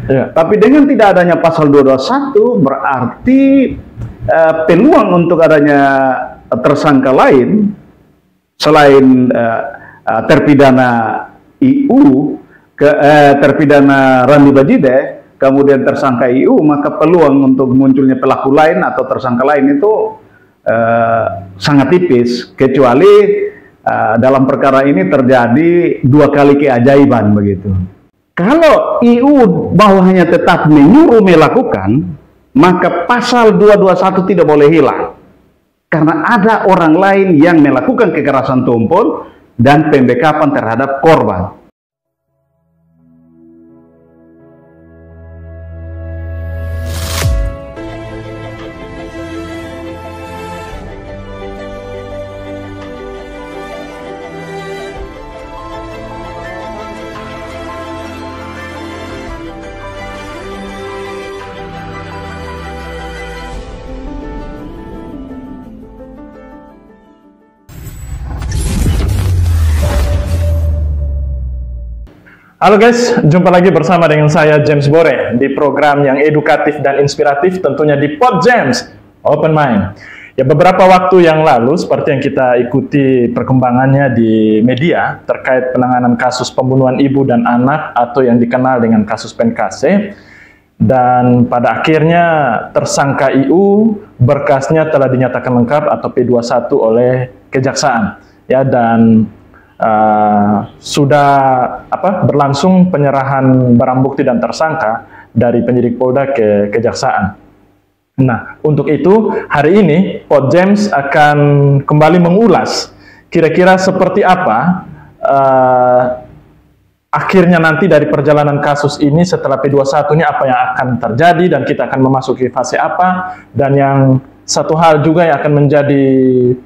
Ya. Tapi dengan tidak adanya pasal 221 berarti peluang untuk adanya tersangka lain selain terpidana IU, terpidana Randi Bajide, kemudian tersangka IU, maka peluang untuk munculnya pelaku lain atau tersangka lain itu sangat tipis, kecuali dalam perkara ini terjadi dua kali keajaiban begitu. Kalau IU bahwanya tetap menyuruh melakukan, maka pasal 221 tidak boleh hilang. Karena ada orang lain yang melakukan kekerasan tumpul dan pembekapan terhadap korban. Halo guys, jumpa lagi bersama dengan saya James Bore di program yang edukatif dan inspiratif tentunya di Pod James Open Mind. Ya, beberapa waktu yang lalu seperti yang kita ikuti perkembangannya di media terkait penanganan kasus pembunuhan ibu dan anak atau yang dikenal dengan kasus Penkase, dan pada akhirnya tersangka IU berkasnya telah dinyatakan lengkap atau P21 oleh Kejaksaan. Ya, dan sudah berlangsung penyerahan barang bukti dan tersangka dari penyidik Polda ke Kejaksaan. Nah, untuk itu hari ini Pod James akan kembali mengulas kira-kira seperti apa akhirnya nanti dari perjalanan kasus ini setelah P21 ini, apa yang akan terjadi dan kita akan memasuki fase apa. Dan yang satu hal juga yang akan menjadi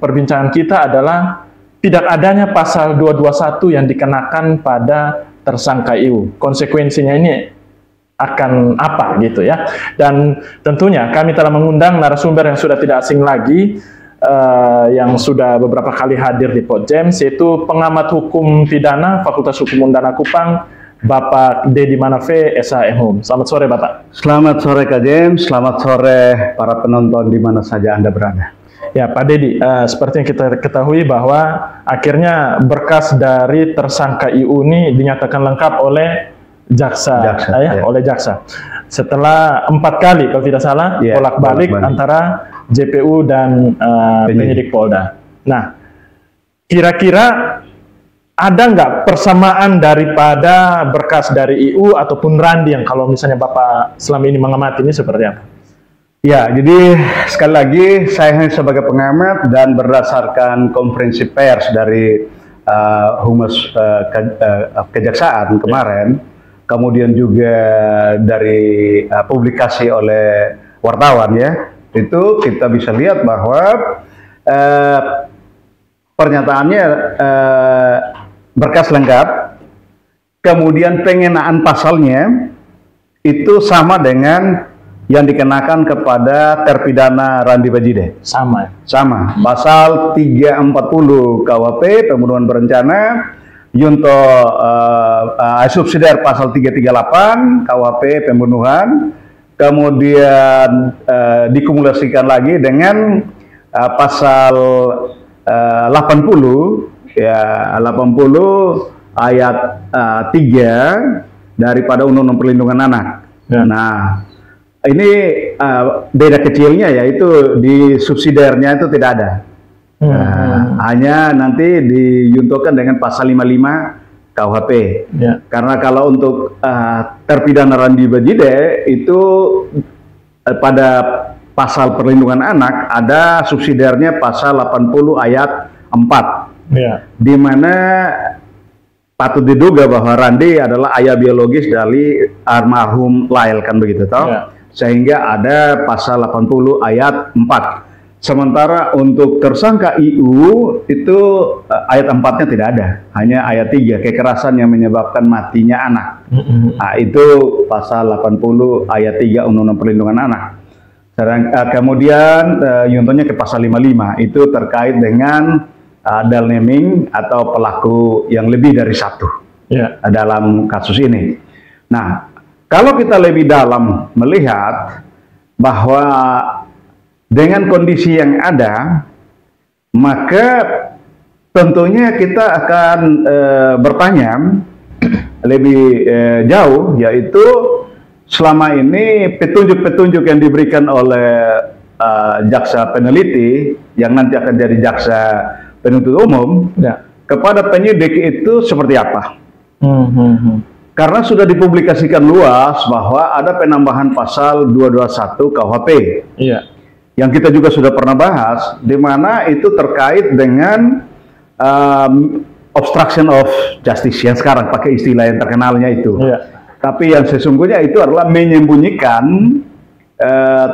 perbincangan kita adalah tidak adanya pasal 221 yang dikenakan pada tersangka IU. Konsekuensinya ini akan apa gitu ya. Dan tentunya kami telah mengundang narasumber yang sudah tidak asing lagi, yang sudah beberapa kali hadir di Pod James, yaitu pengamat hukum pidana Fakultas Hukum Undana Kupang, Bapak Dedi Manafe, SHM. Selamat sore Bapak. Selamat sore Kak James, selamat sore para penonton di mana saja Anda berada. Ya Pak Dedi, seperti yang kita ketahui bahwa akhirnya berkas dari tersangka IU ini dinyatakan lengkap oleh jaksa. Oleh jaksa. Setelah 4 kali kalau tidak salah bolak-balik antara JPU dan penyidik Polda. Nah, kira-kira ada nggak persamaan daripada berkas dari IU ataupun Randi yang kalau misalnya Bapak selama ini mengamati ini seperti apa? Ya, jadi sekali lagi saya hanya sebagai pengamat dan berdasarkan konferensi pers dari Humas Kejaksaan kemarin, kemudian juga dari publikasi oleh wartawan ya, itu kita bisa lihat bahwa pernyataannya berkas lengkap, kemudian pengenaan pasalnya itu sama dengan yang dikenakan kepada terpidana Randi Bajide. Sama. Pasal 340 KUHP pembunuhan berencana, Yunto subsidiar pasal 338 KUHP pembunuhan, kemudian dikumulasikan lagi dengan pasal 80 ya, 80 ayat 3 daripada Undang-Undang Perlindungan Anak. Ya. Nah, ini beda kecilnya yaitu di subsidiarnya itu tidak ada. Hanya nanti diyuntukkan dengan pasal 55 KUHP. Ya. Karena kalau untuk terpidana Randi Bajide itu pada pasal perlindungan anak ada subsidiarnya pasal 80 ayat 4. Ya. Di mana patut diduga bahwa Randi adalah ayah biologis dari almarhum Lail, kan begitu toh? Ya. Sehingga ada pasal 80 ayat 4. Sementara untuk tersangka IU itu ayat 4-nya tidak ada, hanya ayat 3, kekerasan yang menyebabkan matinya anak. Nah, itu pasal 80 ayat 3 Undang-Undang Perlindungan Anak. Kemudian yuntonya ke pasal 55, itu terkait dengan double naming atau pelaku yang lebih dari satu dalam kasus ini. Nah, Kalau kita lebih dalam melihat bahwa dengan kondisi yang ada, maka tentunya kita akan bertanya lebih jauh, yaitu selama ini petunjuk-petunjuk yang diberikan oleh jaksa peneliti yang nanti akan jadi jaksa penuntut umum kepada penyidik itu seperti apa? Karena sudah dipublikasikan luas bahwa ada penambahan pasal 221 KUHP. Yang kita juga sudah pernah bahas, di mana itu terkait dengan obstruction of justice yang sekarang pakai istilah yang terkenalnya itu. Tapi yang sesungguhnya itu adalah menyembunyikan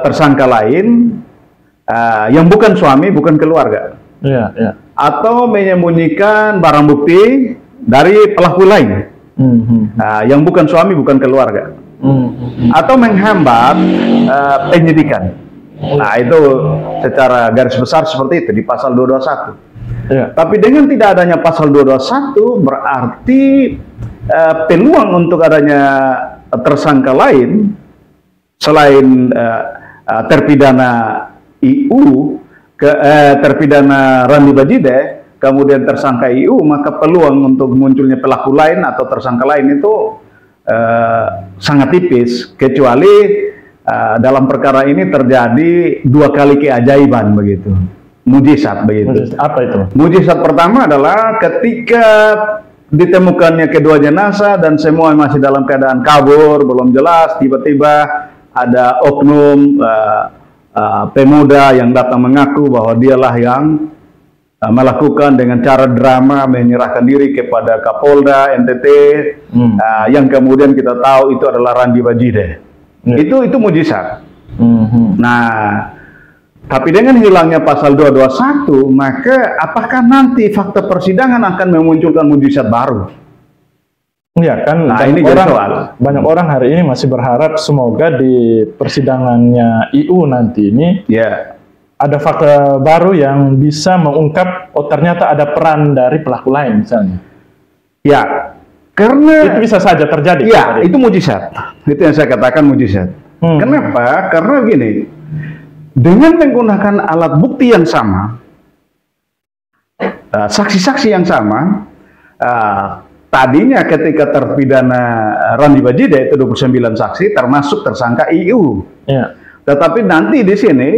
tersangka lain yang bukan suami, bukan keluarga. Atau menyembunyikan barang bukti dari pelaku lain. Yang bukan suami, bukan keluarga, atau menghambat penyidikan. Nah, itu secara garis besar seperti itu di pasal 221. Tapi dengan tidak adanya pasal 221 berarti peluang untuk adanya tersangka lain selain terpidana IU, terpidana Randi Bajide, kemudian tersangka IU, maka peluang untuk munculnya pelaku lain atau tersangka lain itu sangat tipis, kecuali dalam perkara ini terjadi dua kali keajaiban begitu, mujizat begitu. Apa itu? Mujizat pertama adalah ketika ditemukannya kedua jenazah dan semua masih dalam keadaan kabur, belum jelas, tiba-tiba ada oknum pemuda yang datang mengaku bahwa dialah yang melakukan dengan cara drama menyerahkan diri kepada Kapolda NTT, yang kemudian kita tahu itu adalah Randi Bajide. Itu mujizat. Nah, tapi dengan hilangnya pasal 221, maka apakah nanti fakta persidangan akan memunculkan mujizat baru? Ya kan, nah, ini banyak orang hari ini masih berharap semoga di persidangannya IU nanti ini ada fakta baru yang bisa mengungkap, oh ternyata ada peran dari pelaku lain misalnya. Ya, karena itu bisa saja terjadi. Ya, itu mujizat. Itu yang saya katakan mujizat. Kenapa? Karena gini, dengan menggunakan alat bukti yang sama, saksi-saksi yang sama, tadinya ketika terpidana Randi Bajide itu 29 saksi, termasuk tersangka IU. Tetapi nanti di sini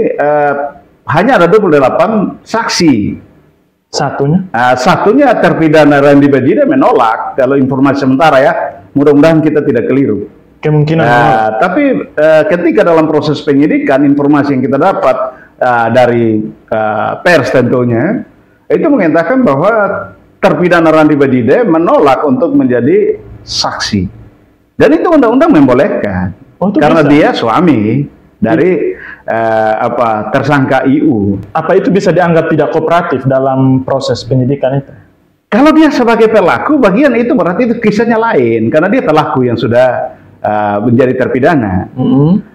hanya ada 28 saksi. Satunya terpidana Randi Bajide menolak, kalau informasi sementara ya, mudah-mudahan kita tidak keliru. Kemungkinan. Tapi ketika dalam proses penyidikan, informasi yang kita dapat dari pers tentunya, itu mengatakan bahwa terpidana Randi Bajide menolak untuk menjadi saksi. Dan itu undang-undang membolehkan. Karena bisa. Dia suami dari tersangka IU. Apa itu bisa dianggap tidak kooperatif dalam proses penyidikan itu? Kalau dia sebagai pelaku, bagian itu berarti itu kisahnya lain, karena dia pelaku yang sudah menjadi terpidana.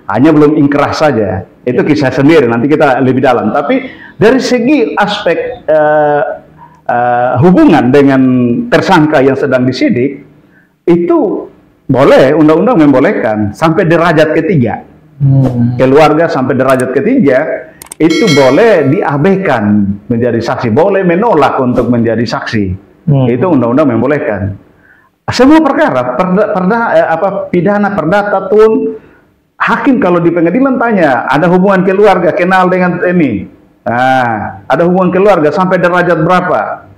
Hanya belum ingkrah saja. Itu kisah sendiri, nanti kita lebih dalam. Tapi dari segi aspek hubungan dengan tersangka yang sedang disidik, itu boleh, undang-undang membolehkan sampai derajat ketiga. Keluarga sampai derajat ketiga itu boleh diabaikan menjadi saksi, boleh menolak untuk menjadi saksi. Itu undang-undang membolehkan. Semua perkara pidana perdata pun hakim kalau di pengadilan tanya ada hubungan keluarga, kenal dengan ini, ada hubungan keluarga sampai derajat berapa.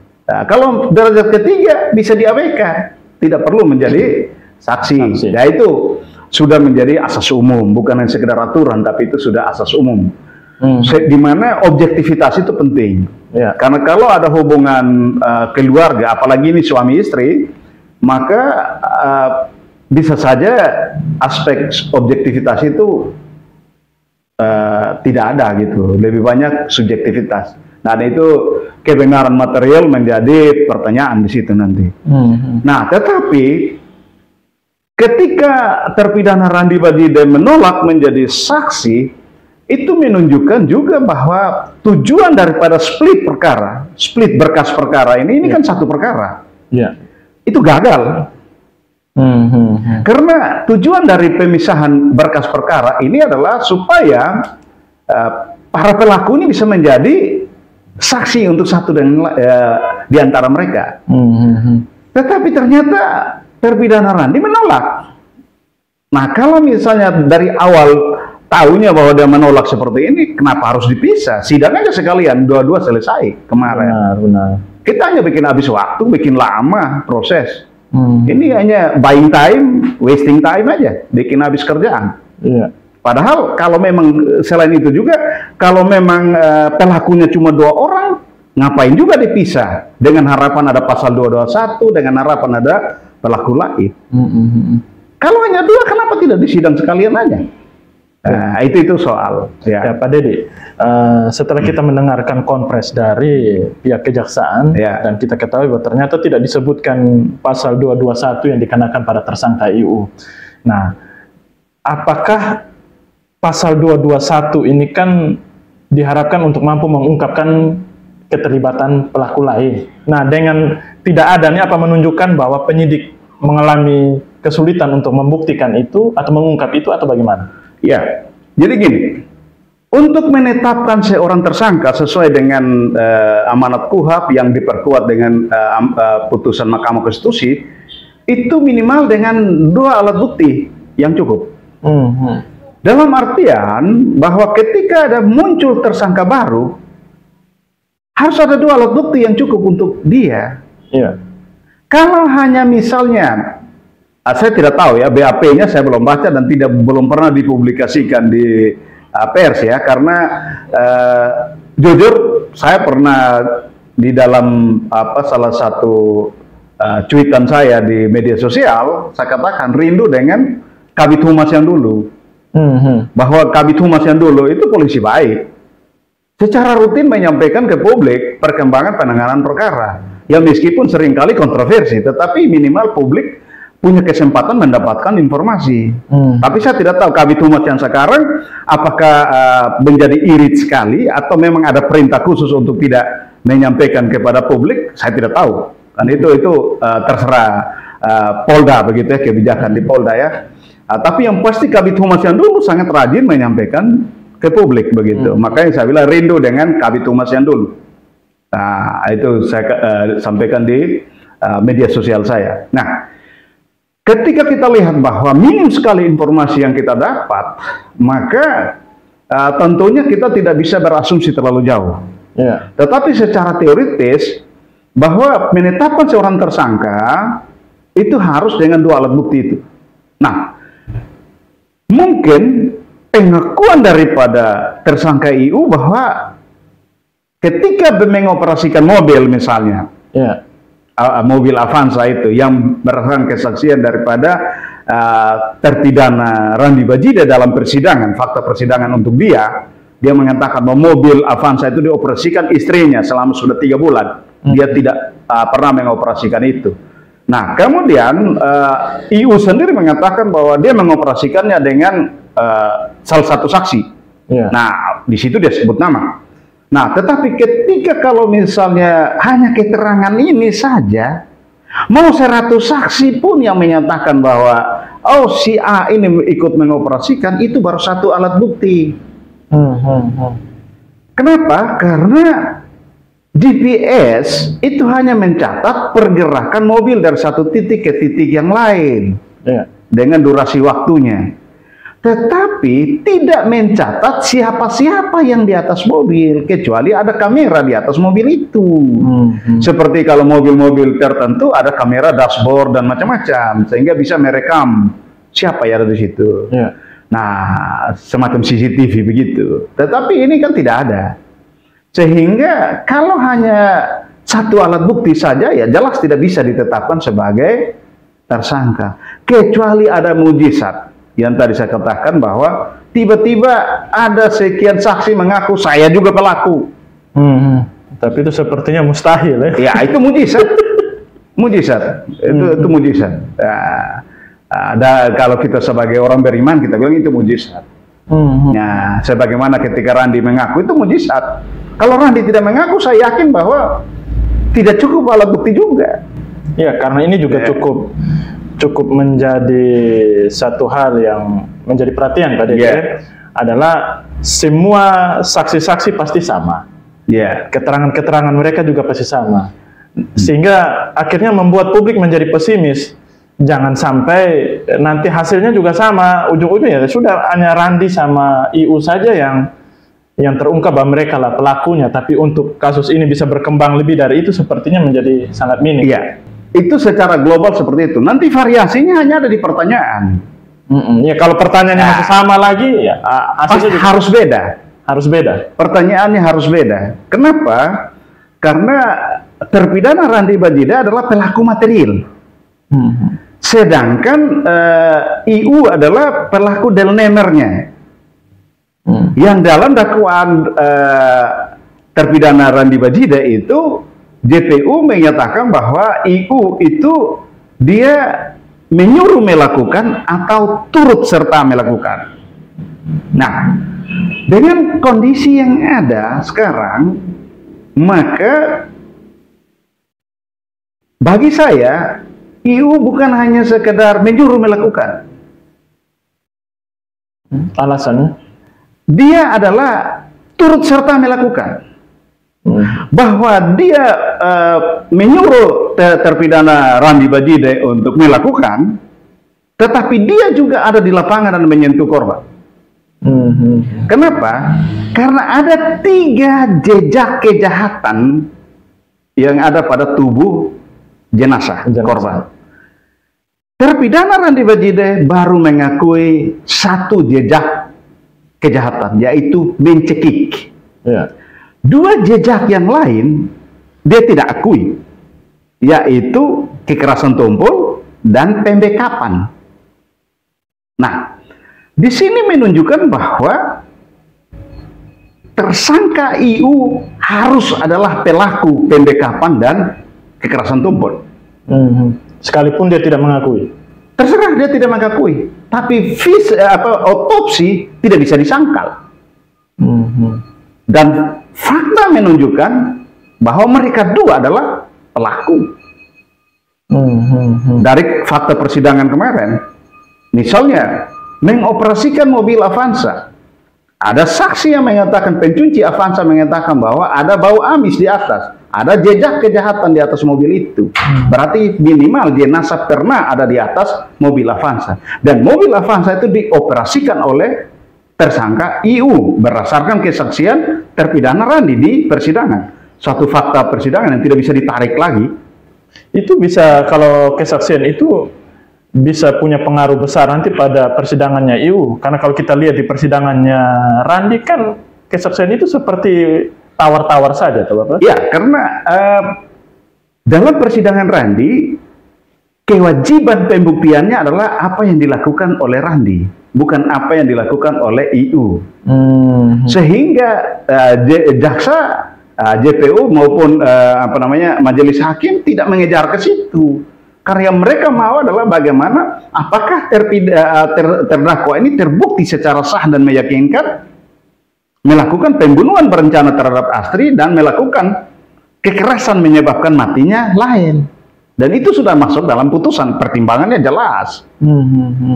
Kalau derajat ketiga bisa diabaikan, tidak perlu menjadi saksi. Ya itu sudah menjadi asas umum, bukan hanya sekedar aturan, tapi itu sudah asas umum. Di mana objektivitas itu penting. Karena kalau ada hubungan keluarga, apalagi ini suami istri, maka bisa saja aspek objektivitas itu tidak ada gitu. Lebih banyak subjektivitas. Nah, itu kebenaran material menjadi pertanyaan di situ nanti. Nah, tetapi ketika terpidana Randi Bajide menolak menjadi saksi, itu menunjukkan juga bahwa tujuan daripada split perkara, split berkas perkara ini kan satu perkara. Itu gagal. Karena tujuan dari pemisahan berkas perkara ini adalah supaya para pelaku ini bisa menjadi saksi untuk satu di antara mereka. Tetapi ternyata terpidana Randi menolak. Nah, kalau misalnya dari awal tahunya bahwa dia menolak seperti ini, kenapa harus dipisah? Sidang aja sekalian, dua-dua selesai kemarin. Benar. Kita hanya bikin habis waktu, bikin lama proses. Ini hanya buying time, wasting time aja, bikin habis kerjaan. Iya. Padahal kalau memang selain itu juga, kalau memang pelakunya cuma 2 orang, ngapain juga dipisah? Dengan harapan ada pasal 221, dengan harapan ada pelaku lain. Kalau hanya 2, kenapa tidak disidang sekalian aja? Nah, itu soal. Ya, Pak Dede, setelah kita mendengarkan konfres dari pihak kejaksaan, dan kita ketahui bahwa ternyata tidak disebutkan pasal 221 yang dikenakan pada tersangka IU. Nah, apakah pasal 221 ini kan diharapkan untuk mampu mengungkapkan keterlibatan pelaku lain. Nah, dengan tidak adanya apa menunjukkan bahwa penyidik mengalami kesulitan untuk membuktikan itu atau mengungkap itu atau bagaimana? Ya, jadi gini, untuk menetapkan seorang tersangka sesuai dengan amanat KUHP yang diperkuat dengan putusan Mahkamah Konstitusi, itu minimal dengan 2 alat bukti yang cukup. Dalam artian bahwa ketika ada muncul tersangka baru, harus ada 2 alat bukti yang cukup untuk dia. Kalau hanya misalnya, saya tidak tahu ya, BAP-nya saya belum baca dan belum pernah dipublikasikan di pers ya, karena jujur saya pernah di dalam salah satu cuitan saya di media sosial, saya katakan rindu dengan Kabid Humas yang dulu, bahwa Kabid Humas yang dulu itu polisi baik, secara rutin menyampaikan ke publik perkembangan penanganan perkara, yang meskipun seringkali kontroversi, tetapi minimal publik punya kesempatan mendapatkan informasi. Tapi saya tidak tahu Kabid Humas yang sekarang apakah menjadi irit sekali atau memang ada perintah khusus untuk tidak menyampaikan kepada publik, saya tidak tahu. Dan itu terserah Polda begitu ya, kebijakan di Polda ya. Tapi yang pasti Kabid Humas yang dulu sangat rajin menyampaikan ke publik begitu. Makanya saya bilang rindu dengan Kabid Humas yang dulu. Nah, itu saya sampaikan di media sosial saya. Nah, ketika kita lihat bahwa minim sekali informasi yang kita dapat, maka tentunya kita tidak bisa berasumsi terlalu jauh. Tetapi secara teoritis, bahwa menetapkan seorang tersangka itu harus dengan 2 alat bukti itu. Nah, mungkin pengakuan daripada tersangka IU bahwa ketika mengoperasikan mobil misalnya, mobil Avanza itu yang berdasarkan kesaksian daripada terpidana Randi Bajida dalam persidangan, fakta persidangan untuk dia mengatakan bahwa mobil Avanza itu dioperasikan istrinya selama sudah 3 bulan. Dia tidak pernah mengoperasikan itu. Nah, kemudian IU sendiri mengatakan bahwa dia mengoperasikannya dengan salah satu saksi. Nah, di situ dia sebut nama. Nah, tetapi ketika kalau misalnya hanya keterangan ini saja, mau 100 saksi pun yang menyatakan bahwa oh si A ini ikut mengoperasikan, itu baru 1 alat bukti. Kenapa? Karena GPS itu hanya mencatat pergerakan mobil dari satu titik ke titik yang lain dengan durasi waktunya. Tetapi tidak mencatat siapa-siapa yang di atas mobil, kecuali ada kamera di atas mobil itu. Seperti kalau mobil-mobil tertentu ada kamera dashboard dan macam-macam, sehingga bisa merekam siapa yang ada di situ. Nah, semacam CCTV begitu. Tetapi ini kan tidak ada. Sehingga kalau hanya 1 alat bukti saja, ya jelas tidak bisa ditetapkan sebagai tersangka. Kecuali ada mujizat. Yang tadi saya katakan bahwa tiba-tiba ada sekian saksi mengaku saya juga pelaku. Tapi itu sepertinya mustahil ya. Ya, itu mujizat. Mujizat. Itu mujizat. Ada, kalau kita sebagai orang beriman kita bilang itu mujizat. Nah, sebagaimana ketika Randi mengaku itu mujizat. Kalau Randi tidak mengaku, saya yakin bahwa tidak cukup alat bukti juga. Ya, karena ini juga cukup cukup menjadi satu hal yang menjadi perhatian pada DPR adalah semua saksi-saksi pasti sama. Keterangan-keterangan mereka juga pasti sama. Sehingga akhirnya membuat publik menjadi pesimis. Jangan sampai nanti hasilnya juga sama, ujung-ujungnya sudah hanya Randi sama IU saja yang terungkap bahwa mereka lah pelakunya, tapi untuk kasus ini bisa berkembang lebih dari itu sepertinya menjadi sangat minim. Iya, itu secara global seperti itu. Nanti variasinya hanya ada di pertanyaan. Ya, kalau pertanyaannya masih sama lagi, ya hasilnya juga harus beda. Harus beda. Pertanyaannya harus beda. Kenapa? Karena terpidana Randi Bajida adalah pelaku material. Sedangkan IU adalah pelaku delnemernya. Yang dalam dakwaan terpidana Randi Bajida itu JPU menyatakan bahwa IU itu dia menyuruh melakukan atau turut serta melakukan. Nah, dengan kondisi yang ada sekarang, maka bagi saya IU bukan hanya sekedar menyuruh melakukan. Alasannya? Dia adalah turut serta melakukan. Bahwa dia menyuruh terpidana Randi Bajida untuk melakukan, tetapi dia juga ada di lapangan dan menyentuh korban. Kenapa? Karena ada 3 jejak kejahatan yang ada pada tubuh jenazah korban. Terpidana Randi Bajida baru mengakui 1 jejak kejahatan, yaitu mencekik. 2 jejak yang lain dia tidak akui, yaitu kekerasan tumpul dan pembekapan. Nah, di sini menunjukkan bahwa tersangka IU harus adalah pelaku pembekapan dan kekerasan tumpul. Sekalipun dia tidak mengakui. Terserah dia tidak mengakui, tapi otopsi tidak bisa disangkal. Dan fakta menunjukkan bahwa mereka 2 adalah pelaku. Dari fakta persidangan kemarin, misalnya mengoperasikan mobil Avanza, ada saksi yang mengatakan, pencunci Avanza mengatakan bahwa ada bau amis di atas, ada jejak kejahatan di atas mobil itu. Berarti minimal jenazah pernah ada di atas mobil Avanza, dan mobil Avanza itu dioperasikan oleh tersangka IU berdasarkan kesaksian terpidana Randi di persidangan. Suatu fakta persidangan yang tidak bisa ditarik lagi. Itu bisa, kalau kesaksian itu bisa punya pengaruh besar nanti pada persidangannya IU, karena kalau kita lihat di persidangannya Randi kan kesaksian itu seperti tawar-tawar saja, Bapak. Ya, karena dalam persidangan Randi kewajiban pembuktiannya adalah apa yang dilakukan oleh Randi, bukan apa yang dilakukan oleh IU. Sehingga jaksa, JPU maupun majelis hakim tidak mengejar ke situ. Karena yang mereka mau adalah bagaimana apakah terdakwa ini terbukti secara sah dan meyakinkan melakukan pembunuhan berencana terhadap Astri dan melakukan kekerasan menyebabkan matinya lain. Dan itu sudah masuk dalam putusan, pertimbangannya jelas.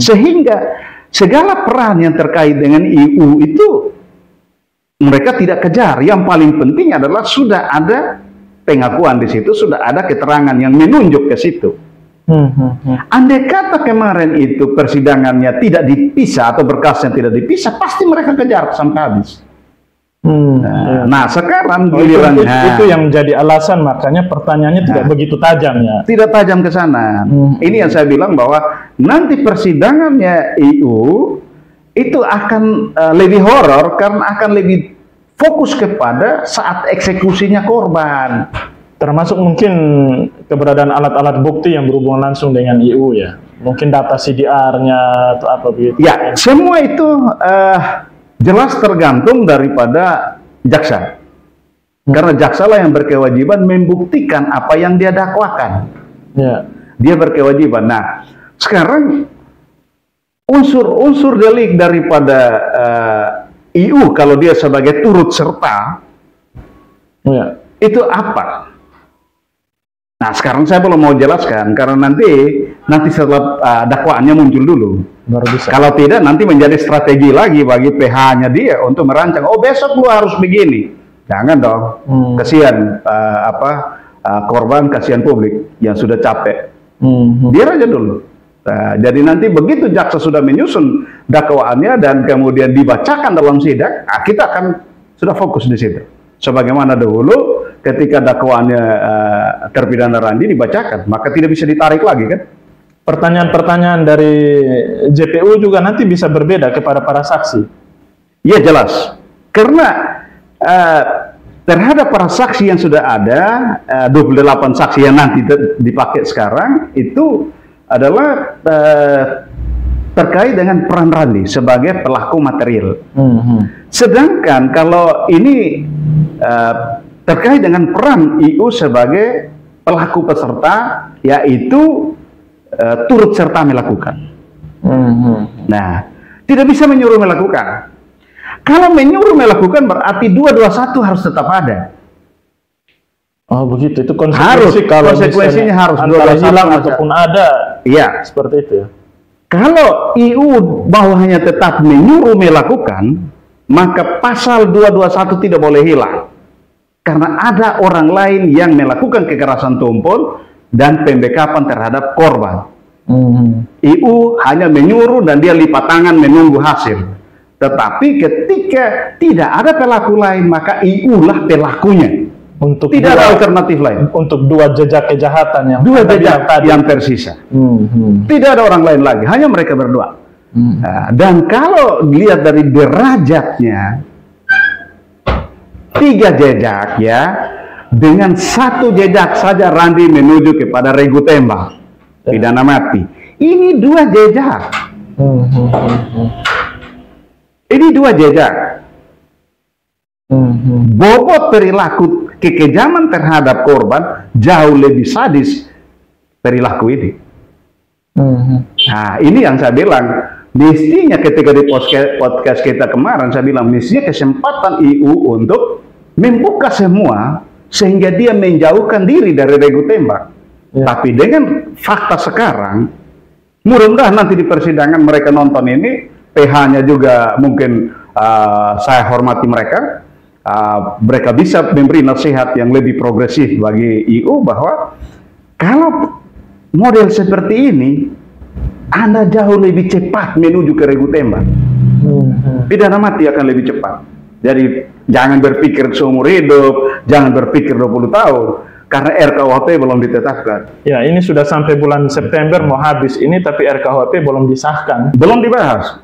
Sehingga segala peran yang terkait dengan IU itu mereka tidak kejar. Yang paling penting adalah sudah ada pengakuan di situ, sudah ada keterangan yang menunjuk ke situ. Andai kata kemarin itu persidangannya tidak dipisah atau berkasnya tidak dipisah, pasti mereka kejar sampai habis. Nah, sekarang itu yang menjadi alasan makanya pertanyaannya tidak begitu tajam ya. Tidak tajam ke sana. Ini yang saya bilang bahwa nanti persidangannya IU itu akan lebih horor karena akan lebih fokus kepada saat eksekusinya korban. Termasuk mungkin keberadaan alat-alat bukti yang berhubungan langsung dengan IU ya. Mungkin data CDR-nya atau apa begitu. Ya, semua itu jelas tergantung daripada jaksa. Karena jaksa lah yang berkewajiban membuktikan apa yang dia dakwakan. Dia berkewajiban. Nah, sekarang unsur-unsur delik daripada IU kalau dia sebagai turut serta itu apa? Nah, sekarang saya belum mau jelaskan karena nanti setelah dakwaannya muncul dulu. Baru bisa. Kalau tidak nanti menjadi strategi lagi bagi PH-nya dia untuk merancang. Oh, besok lu harus begini. Jangan dong. Kasihan korban, kasihan publik yang sudah capek. Biar aja dulu. Nah, jadi nanti begitu jaksa sudah menyusun dakwaannya dan kemudian dibacakan dalam sidang, kita akan sudah fokus di situ. Sebagaimana dahulu ketika dakwaannya terpidana Randi dibacakan, maka tidak bisa ditarik lagi kan? Pertanyaan-pertanyaan dari JPU juga nanti bisa berbeda kepada para saksi. Iya jelas, karena terhadap para saksi yang sudah ada, 28 saksi yang nanti dipakai sekarang itu adalah terkait dengan peran Randi sebagai pelaku material. Sedangkan kalau ini terkait dengan peran IU sebagai pelaku peserta, yaitu turut serta melakukan. Nah, tidak bisa menyuruh melakukan. Kalau menyuruh melakukan berarti 221 harus tetap ada. Oh begitu, itu konsekuensi kalau konsekuensinya harus antara hilang ataupun ada. Iya, seperti itu ya. Kalau IU bahwanya tetap menyuruh melakukan, maka pasal 221 tidak boleh hilang. Karena ada orang lain yang melakukan kekerasan tumpul dan pembekapan terhadap korban. IU hanya menyuruh dan dia lipat tangan menunggu hasil. Tetapi ketika tidak ada pelaku lain, maka IU lah pelakunya. Tidak ada alternatif lain. Untuk dua jejak kejahatan yang yang tersisa. Tidak ada orang lain lagi, hanya mereka berdua. Dan kalau dilihat dari derajatnya, 3 jejak ya, dengan 1 jejak saja Randi menuju kepada regu tembak, pidana mati. Ini 2 jejak. Ini 2 jejak. Bobot perilaku kekejaman terhadap korban jauh lebih sadis perilaku ini. Nah, ini yang saya bilang, mestinya ketika di podcast kita kemarin saya bilang mestinya kesempatan IU untuk membuka semua sehingga dia menjauhkan diri dari regu tembak. Tapi dengan fakta sekarang, mudah-mudahan nanti di persidangan mereka nonton ini, PH-nya juga mungkin saya hormati mereka. Mereka bisa memberi nasihat yang lebih progresif bagi IU bahwa kalau model seperti ini Anda jauh lebih cepat menuju ke regu tembak, pidana mati akan lebih cepat. Jadi jangan berpikir seumur hidup, jangan berpikir 20 tahun karena RKUHP belum ditetapkan. Ya, ini sudah sampai bulan September mau habis ini, tapi RKUHP belum disahkan, belum dibahas,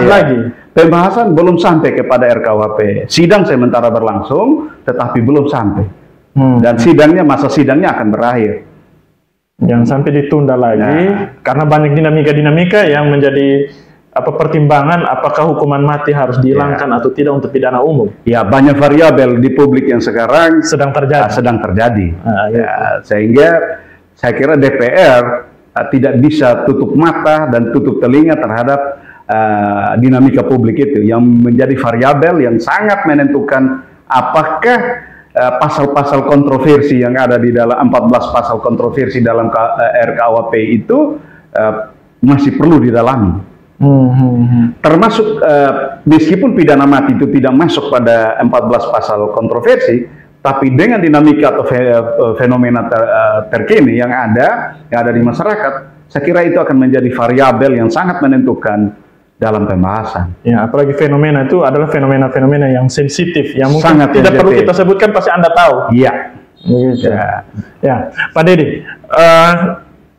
lagi. Pembahasan belum sampai kepada RKUHP. Sidang sementara berlangsung, tetapi belum sampai. Dan masa sidangnya akan berakhir. Jangan sampai ditunda lagi, karena banyak dinamika-dinamika yang menjadi pertimbangan apakah hukuman mati harus dihilangkan atau tidak untuk pidana umum. Ya, banyak variabel di publik yang sekarang sedang terjadi. Sehingga saya kira DPR tidak bisa tutup mata dan tutup telinga terhadap dinamika publik itu yang menjadi variabel yang sangat menentukan apakah pasal-pasal kontroversi yang ada di dalam 14 pasal kontroversi dalam RKUHP itu masih perlu didalami. Termasuk meskipun pidana mati itu tidak masuk pada 14 pasal kontroversi, tapi dengan dinamika atau fenomena terkini yang ada di masyarakat, saya kira itu akan menjadi variabel yang sangat menentukan dalam pembahasan. Ya, apalagi fenomena itu adalah fenomena-fenomena yang sensitif, yang mungkin sangat tidak sensitif. Perlu kita sebutkan, pasti Anda tahu. Iya. Ya, Pak Dedi,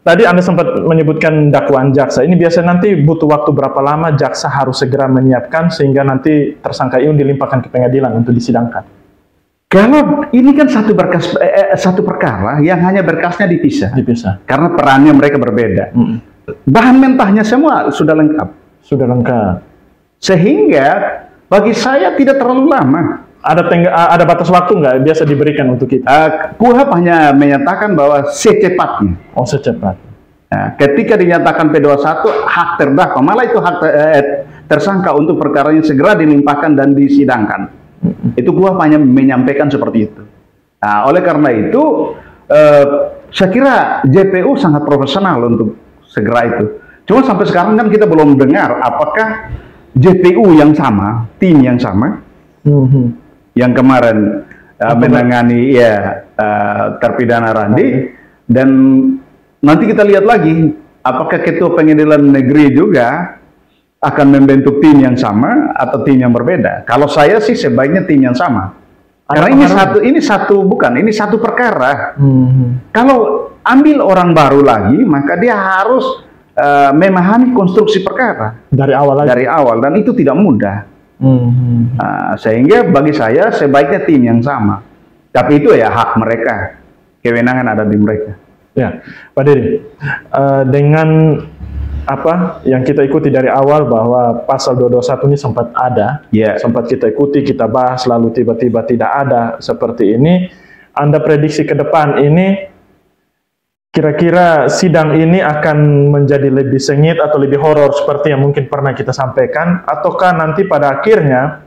tadi Anda sempat menyebutkan dakwaan jaksa. Ini biasa nanti butuh waktu berapa lama jaksa harus segera menyiapkan sehingga nanti tersangka ini dilimpahkan ke pengadilan untuk disidangkan? Kalau ini kan satu perkara yang hanya berkasnya dipisah. Karena perannya mereka berbeda. Bahan mentahnya semua sudah lengkap. Sehingga bagi saya tidak terlalu lama. Ada batas waktu nggak biasa diberikan untuk kita? KUHP hanya menyatakan bahwa secepatnya. Oh, secepatnya. Nah, ketika dinyatakan P21 hak terdakwa, malah itu hak tersangka untuk perkaranya segera dilimpahkan dan disidangkan. Itu KUHP hanya menyampaikan seperti itu. Nah, oleh karena itu Saya kira JPU sangat profesional untuk segera itu. Cuma sampai sekarang kan kita belum dengar apakah JPU yang sama, tim yang sama, yang kemarin menangani terpidana Randi, dan nanti kita lihat lagi apakah Ketua Pengadilan Negeri juga akan membentuk tim yang sama atau tim yang berbeda. Kalau saya sih sebaiknya tim yang sama. Karena ini satu perkara. Kalau ambil orang baru lagi, maka dia harus memahami konstruksi perkara dari awal, dan itu tidak mudah. Sehingga bagi saya sebaiknya tim yang sama. Tapi itu ya hak mereka, kewenangan ada di mereka. Ya, Pak Diri, dengan apa yang kita ikuti dari awal bahwa pasal 221 ini sempat ada, sempat kita ikuti, kita bahas, lalu tiba-tiba tidak ada seperti ini. Anda prediksi ke depan ini, kira-kira sidang ini akan menjadi lebih sengit atau lebih horor seperti yang mungkin pernah kita sampaikan, ataukah nanti pada akhirnya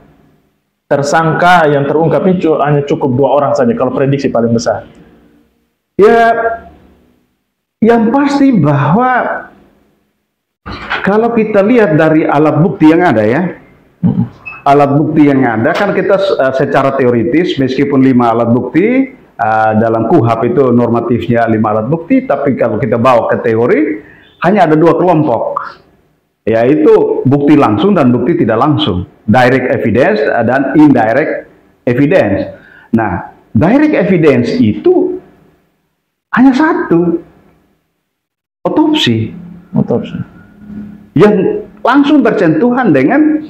tersangka yang terungkap itu hanya cukup 2 orang saja, kalau prediksi paling besar? Ya, yang pasti bahwa kalau kita lihat dari alat bukti yang ada ya, alat bukti yang ada kan kita secara teoritis meskipun 5 alat bukti dalam KUHP itu normatifnya 5 alat bukti, tapi kalau kita bawa ke teori hanya ada 2 kelompok, yaitu bukti langsung dan bukti tidak langsung, direct evidence dan indirect evidence. Nah, direct evidence itu hanya satu, otopsi yang langsung bersentuhan dengan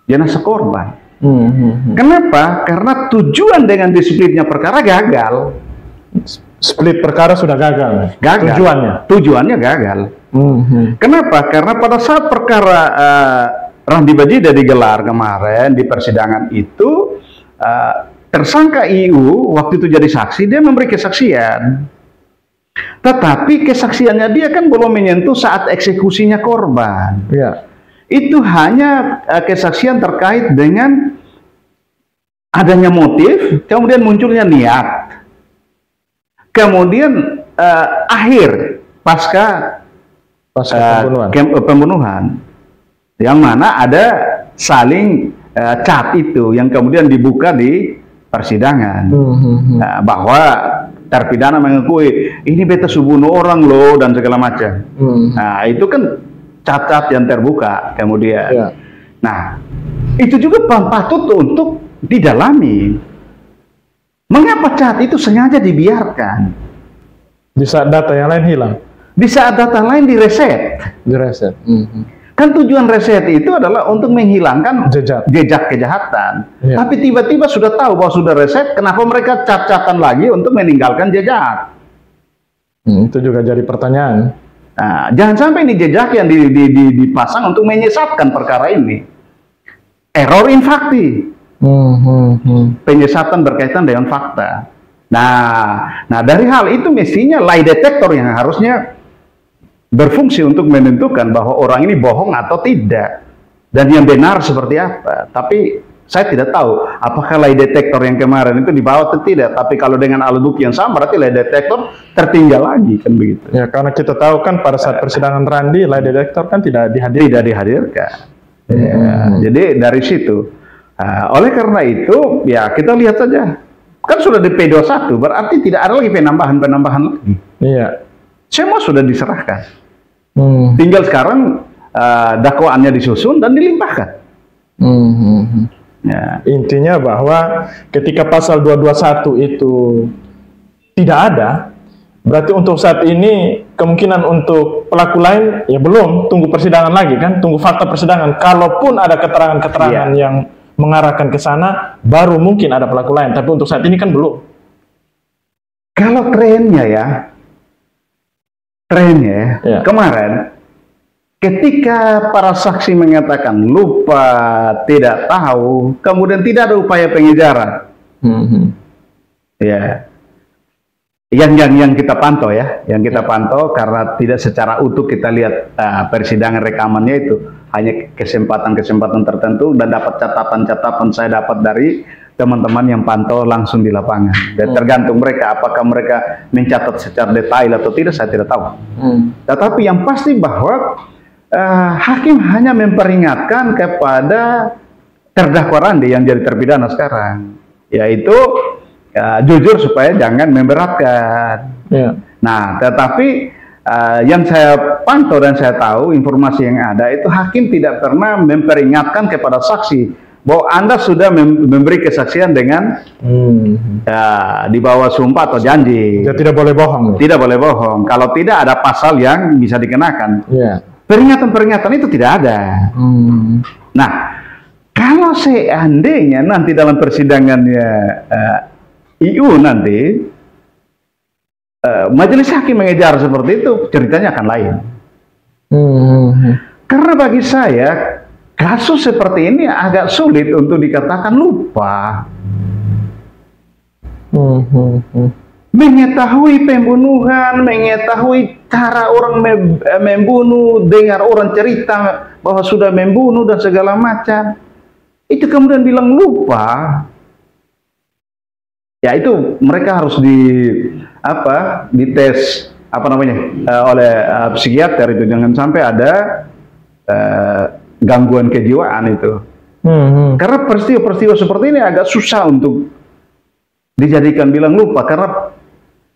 jenazah korban. Kenapa? Karena tujuan dengan displitnya perkara gagal. Split perkara sudah gagal. Tujuannya gagal. Kenapa? Karena pada saat perkara Randi Bajida digelar kemarin di persidangan itu, tersangka IU waktu itu jadi saksi, dia memberi kesaksian. Tetapi kesaksiannya dia kan belum menyentuh saat eksekusinya korban. Itu hanya kesaksian terkait dengan adanya motif, kemudian munculnya niat, kemudian akhir pasca pembunuhan, yang mana ada saling chat itu yang kemudian dibuka di persidangan, bahwa terpidana mengakui ini beta bunuh orang loh dan segala macam. Nah, itu kan cacat yang terbuka kemudian. Nah, itu juga patut untuk didalami. Mengapa cat itu sengaja dibiarkan? Di saat data yang lain hilang. Di saat data lain direset. Kan tujuan reset itu adalah untuk menghilangkan jejak kejahatan. Tapi tiba-tiba sudah tahu bahwa sudah reset, kenapa mereka cat-catan lagi untuk meninggalkan jejak? Itu juga jadi pertanyaan. Nah, jangan sampai ini jejak yang dipasang untuk menyesatkan perkara ini. Error in facti. Penyesatan berkaitan dengan fakta. Nah, dari hal itu mestinya lie detector yang harusnya berfungsi untuk menentukan bahwa orang ini bohong atau tidak, dan yang benar seperti apa. Tapi saya tidak tahu apakah lie detector yang kemarin itu dibawa atau tidak. Tapi kalau dengan alat bukti yang sama, berarti lie detector tertinggal lagi, kan begitu. Ya, karena kita tahu kan pada saat persidangan Randi, lie detector kan tidak dihadirkan. Jadi dari situ, oleh karena itu ya kita lihat saja, kan sudah di P21, berarti tidak ada lagi penambahan lagi. Semua sudah diserahkan. Tinggal sekarang dakwaannya disusun dan dilimpahkan. Intinya bahwa ketika pasal 221 itu tidak ada, berarti untuk saat ini kemungkinan untuk pelaku lain ya belum, tunggu persidangan lagi kan, tunggu fakta persidangan. Kalaupun ada keterangan-keterangan yang mengarahkan ke sana, baru mungkin ada pelaku lain. Tapi untuk saat ini kan belum. Kalau trennya kemarin ketika para saksi mengatakan lupa, tidak tahu, kemudian tidak ada upaya pengejaran, yang kita pantau yang kita pantau, karena tidak secara utuh kita lihat persidangan rekamannya, itu hanya kesempatan tertentu, dan dapat catatan saya dapat dari teman-teman yang pantau langsung di lapangan. Dan tergantung mereka, apakah mereka mencatat secara detail atau tidak, saya tidak tahu. Tetapi yang pasti bahwa hakim hanya memperingatkan kepada terdakwa Randi yang jadi terpidana sekarang, yaitu jujur supaya jangan memberatkan. Nah, tetapi yang saya pantau dan saya tahu informasi yang ada itu hakim tidak pernah memperingatkan kepada saksi bahwa Anda sudah memberi kesaksian dengan di bawah sumpah atau janji. Ya, tidak boleh bohong. Tidak boleh bohong. Kalau tidak ada pasal yang bisa dikenakan. Peringatan-peringatan itu tidak ada. Nah, kalau seandainya nanti dalam persidangannya IU nanti majelis hakim mengejar seperti itu, ceritanya akan lain. Karena bagi saya kasus seperti ini agak sulit untuk dikatakan lupa. Mengetahui pembunuhan, mengetahui cara orang membunuh, dengar orang cerita bahwa sudah membunuh dan segala macam, itu kemudian bilang lupa. Ya itu mereka harus dites oleh psikiater itu, jangan sampai ada gangguan kejiwaan itu. Karena peristiwa-peristiwa seperti ini agak susah untuk dijadikan bilang lupa, karena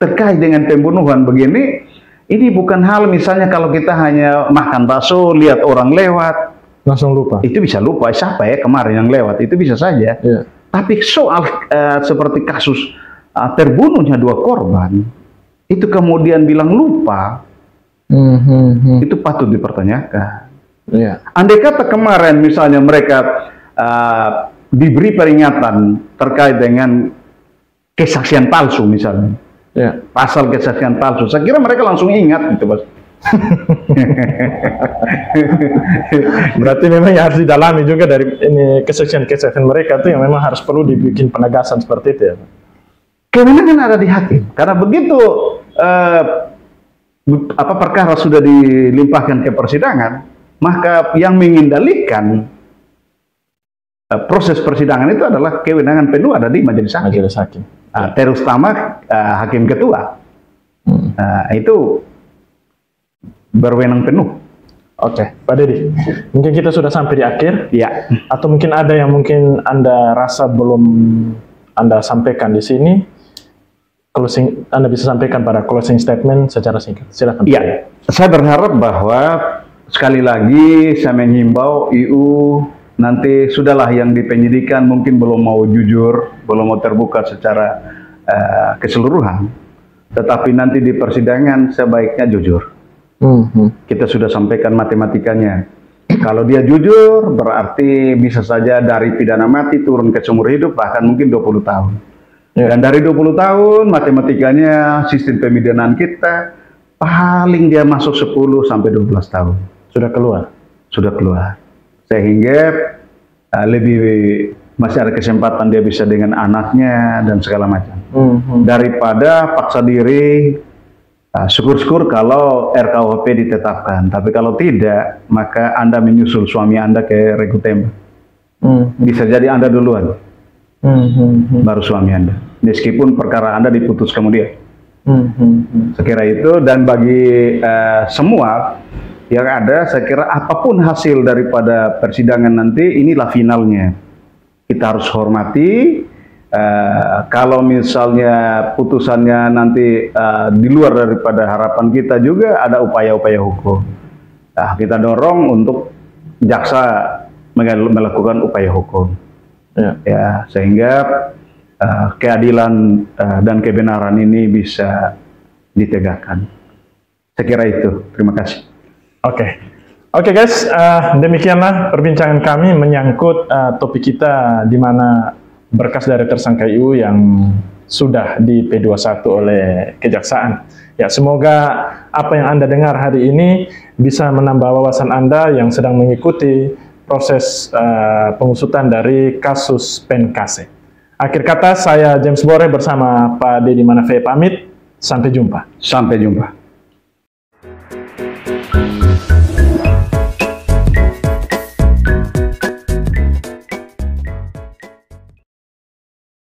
terkait dengan pembunuhan begini, ini bukan hal misalnya kalau kita hanya makan bakso, lihat orang lewat, langsung lupa. Itu bisa lupa, siapa ya kemarin yang lewat, itu bisa saja. Tapi soal seperti kasus terbunuhnya 2 korban, itu kemudian bilang lupa, itu patut dipertanyakan. Andai kata kemarin misalnya mereka diberi peringatan terkait dengan kesaksian palsu misalnya, pasal kesaksian palsu, saya kira mereka langsung ingat gitu, Bos. Berarti memang harus didalami juga dari ini kesaksian-kesaksian mereka tuh yang memang harus perlu dibikin penegasan seperti itu ya. Kewenangan ada di hakim, karena begitu perkara sudah dilimpahkan ke persidangan, maka yang mengendalikan proses persidangan itu adalah kewenangan penuh ada di majelis hakim. Terutama hakim ketua. Itu berwenang penuh. Oke, Pak Dedi, mungkin kita sudah sampai di akhir. Atau mungkin ada yang mungkin Anda rasa belum Anda sampaikan di sini. Closing, Anda bisa sampaikan pada closing statement secara singkat. Silakan. Saya berharap bahwa sekali lagi saya menghimbau IU nanti sudahlah yang di penyidikan mungkin belum mau jujur, belum mau terbuka secara keseluruhan, tetapi nanti di persidangan sebaiknya jujur. Kita sudah sampaikan matematikanya. Kalau dia jujur berarti bisa saja dari pidana mati turun ke seumur hidup, bahkan mungkin 20 tahun. Dan dari 20 tahun matematikanya sistem pemidanaan kita paling dia masuk 10 sampai 12 tahun. Sudah keluar. Sehingga masih ada kesempatan dia bisa dengan anaknya dan segala macam. Daripada paksa diri, syukur-syukur kalau RKUHP ditetapkan. Tapi kalau tidak, maka Anda menyusul suami Anda ke regu tembak. Bisa jadi Anda duluan, baru suami Anda. Meskipun perkara Anda diputus kemudian. Saya kira itu, dan bagi semua yang ada, saya kira apapun hasil daripada persidangan nanti, inilah finalnya. Kita harus hormati. Kalau misalnya putusannya nanti di luar daripada harapan kita, juga ada upaya-upaya hukum. Kita dorong untuk jaksa melakukan upaya hukum. Sehingga keadilan dan kebenaran ini bisa ditegakkan. Saya kira itu. Terima kasih. Oke guys, demikianlah perbincangan kami menyangkut topik kita, di mana berkas dari tersangka IU yang sudah di P21 oleh Kejaksaan. Ya, semoga apa yang Anda dengar hari ini bisa menambah wawasan Anda yang sedang mengikuti proses pengusutan dari kasus Penkase. Akhir kata, saya James Bore bersama Pak Dedi Manafe pamit. Sampai jumpa.